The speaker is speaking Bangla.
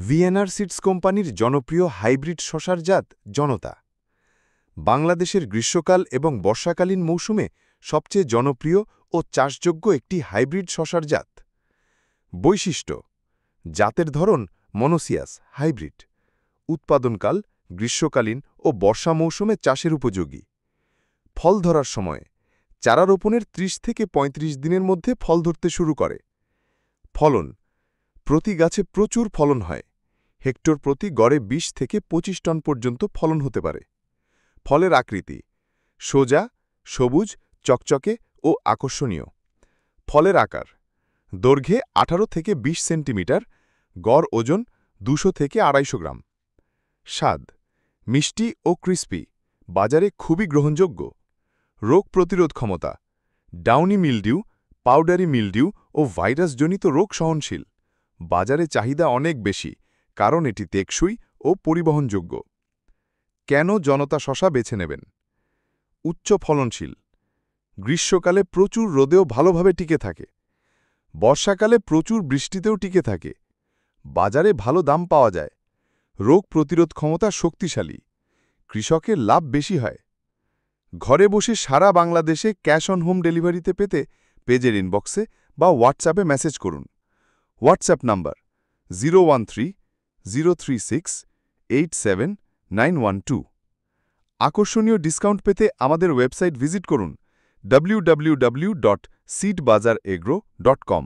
ভিএনআর সিডস কোম্পানির জনপ্রিয় হাইব্রিড শসার জাত জনতা বাংলাদেশের গ্রীষ্মকাল এবং বর্ষাকালীন মৌসুমে সবচেয়ে জনপ্রিয় ও চাষযোগ্য একটি হাইব্রিড শসার জাত। বৈশিষ্ট্য: জাতের ধরন মনোসিয়াস হাইব্রিড। উৎপাদনকাল গ্রীষ্মকালীন ও বর্ষা মৌসুমে চাষের উপযোগী। ফল ধরার সময় চারা রোপণের ৩০ থেকে ৩৫ দিনের মধ্যে ফল ধরতে শুরু করে। ফলন: প্রতি গাছে প্রচুর ফলন হয়। হেক্টর প্রতি গড়ে ২০ থেকে ২৫ টন পর্যন্ত ফলন হতে পারে। ফলের আকৃতি: সোজা, সবুজ, চকচকে ও আকর্ষণীয়। ফলের আকার: দৈর্ঘ্যে ১৮ থেকে ২০ সেন্টিমিটার, গড় ওজন ২০০ থেকে ২৫০ গ্রাম। স্বাদ: মিষ্টি ও ক্রিস্পি, বাজারে খুবই গ্রহণযোগ্য। রোগ প্রতিরোধ ক্ষমতা: ডাউনি মিলডিউ, পাউডারি মিলডিউ ও ভাইরাসজনিত রোগ সহনশীল। বাজারে চাহিদা অনেক বেশি, কারণ এটি টেকসই ও পরিবহনযোগ্য। কেন জনতা শসা বেছে নেবেন? উচ্চ ফলনশীল, গ্রীষ্মকালে প্রচুর রোদেও ভালোভাবে টিকে থাকে, বর্ষাকালে প্রচুর বৃষ্টিতেও টিকে থাকে, বাজারে ভালো দাম পাওয়া যায়, রোগ প্রতিরোধ ক্ষমতা শক্তিশালী, কৃষকের লাভ বেশি হয়। ঘরে বসে সারা বাংলাদেশে ক্যাশ অন হোম ডেলিভারিতে পেতে পেজের ইনবক্সে বা হোয়াটসঅ্যাপে মেসেজ করুন। WhatsApp number 013-036-87912। আকর্ষণীয় ডিসকাউন্ট পেতে আমাদের ওয়েবসাইট ভিজিট করুন www.seedbazaragro.com।